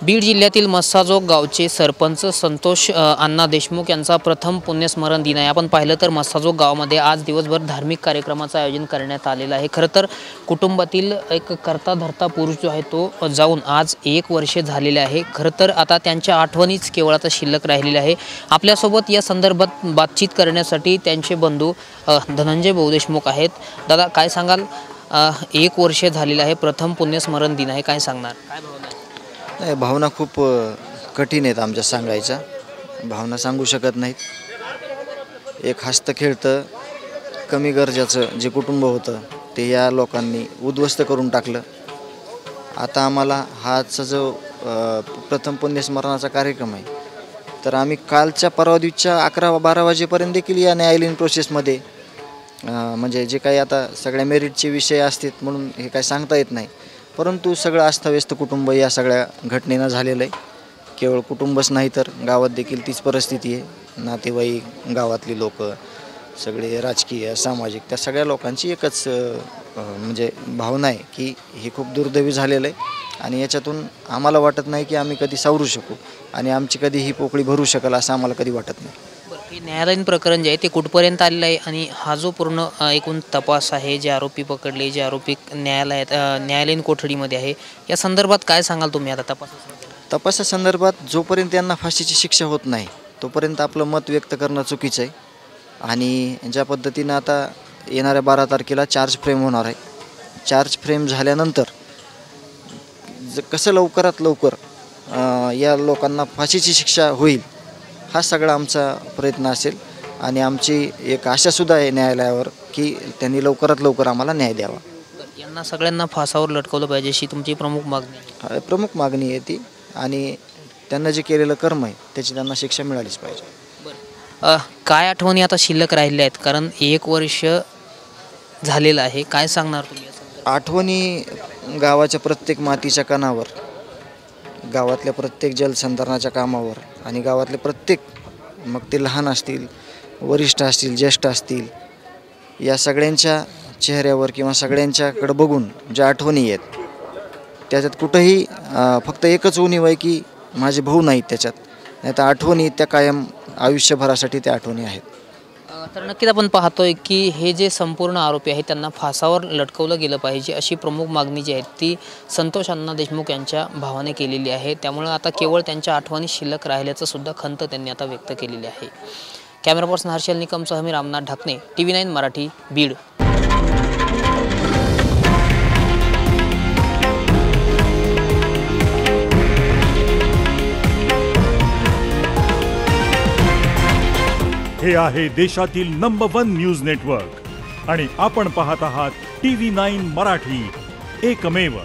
बीड जिल्ह्यातील मस्साजोग गावचे सरपंच संतोष अण्णा देशमुख यांचा प्रथम पुण्यस्मरण दिन आहे। आपण पाहिलं तर मस्साजोग गावामध्ये आज दिवसभर धार्मिक कार्यक्रमाचं आयोजन करण्यात आलेलं आहे। खरं तर कुटुंबातील एक करता धरता पुरुष जो आहे तो जाऊन आज 1 वर्ष झालेले आहे। खरं तर आता त्यांच्या आठवणीच केवळ आता शिल्लक राहिलेली आहे। आपल्यासोबत या संदर्भात बातचीत करण्यासाठी त्यांचे बंधू धनंजय भाऊ देशमुख आहेत। दादा काय सांगाल, 1 वर्ष झालेलं आहे, प्रथम पुण्यस्मरण दिन आहे, काय सांगणार? काय भावना आहे? नाही, भावना खूप कठीण आहेत आमच्या सांगायच्या, भावना सांगू शकत नाहीत। एक हसतं खेळतं कमी गरजाचं जे कुटुंब होतं ते या लोकांनी उद्ध्वस्त करून टाकलं। आता आम्हाला हाचा जो प्रथम पुण्यस्मरणाचा कार्यक्रम आहे तर आम्ही कालच्या परवा दिवशीच्या 11-12 वाजेपर्यंत देखील या न्यायालयीन प्रोसेसमध्ये म्हणजे जे काही आता सगळ्या मेरिटचे विषय असतात म्हणून हे काय सांगता येत नाही, परंतु सगळं अस्तव्यस्त कुटुंब या सगळ्या घटनेनं झालेलं आहे। केवळ कुटुंबच नाही तर गावात देखील तीच परिस्थिती आहे। नातेवाईक, गावातली लोक, सगळे राजकीय, सामाजिक, त्या सगळ्या लोकांची एकच म्हणजे भावना आहे की हे खूप दुर्दैवी झालेलं आहे आणि याच्यातून आम्हाला वाटत नाही की आम्ही कधी सावरू शकू आणि आमची कधी ही पोकळी भरू शकेल असं आम्हाला कधी वाटत नाही। हे न्यायालयीन प्रकरण जे आहे ते कुठपर्यंत आलेलं आहे आणि हा जो पूर्ण एकूण तपास आहे, जे आरोपी पकडले, जे आरोपी न्यायालयीन कोठडीमध्ये आहे, या संदर्भात काय सांगाल तुम्ही? आता तपासासंदर्भात जोपर्यंत त्यांना फाशीची शिक्षा होत नाही तोपर्यंत आपलं मत व्यक्त करणं चुकीचं आहे आणि ज्या पद्धतीनं आता येणाऱ्या 12 तारखेला चार्ज फ्रेम होणार आहे, चार्ज फ्रेम झाल्यानंतर कसं लवकरात लवकर या लोकांना फाशीची शिक्षा होईल हा सगळा आमचा प्रयत्न असेल आणि आमची एक आशासुद्धा आहे न्यायालयावर की त्यांनी लवकरात लवकर आम्हाला न्याय द्यावा। यांना सगळ्यांना फासावर लटकवलं पाहिजे अशी तुमची प्रमुख मागणी? प्रमुख मागणी आहे ती आणि त्यांना जे केलेलं कर्म आहे त्याची त्यांना शिक्षा मिळालीच पाहिजे। काय आठवणी आता शिल्लक राहिल्या आहेत, कारण 1 वर्ष झालेलं आहे, काय सांगणार तुम्ही? आठवणी गावाच्या प्रत्येक मातीच्या कणावर, गावातल्या प्रत्येक जलसंधारणाच्या कामावर आणि गावातले प्रत्येक, मग ते लहान असतील, वरिष्ठ असतील, ज्येष्ठ असतील, या सगळ्यांच्या चेहऱ्यावर किंवा सगळ्यांच्याकडे बघून ज्या आठवणी आहेत त्याच्यात कुठंही फक्त एकच उणीव आहे की माझे भाऊ नाहीत त्याच्यात, नाही तर आठवणी त्या कायम आयुष्यभरासाठी त्या आठवणी आहेत। तर नक्कीच आपण पाहतोय की हे जे संपूर्ण आरोपी आहेत त्यांना फासावर लटकवलं गेलं पाहिजे अशी प्रमुख मागणी जी आहे ती संतोष अण्णा देशमुख यांच्या भावाने केलेली आहे। त्यामुळे आता केवळ त्यांच्या आठवणी शिल्लक राहिल्याचं सुद्धा खंत त्यांनी आता व्यक्त केलेली आहे। कॅमेरा पर्सन हर्षल निकमसह मी रामनाथ ढाकणे, TV9 मराठी, बीड। हे आहे देशातील नंबर 1 न्यूज नेटवर्क आणि आपण पाहत आहात TV9 मराठी, एकमेव।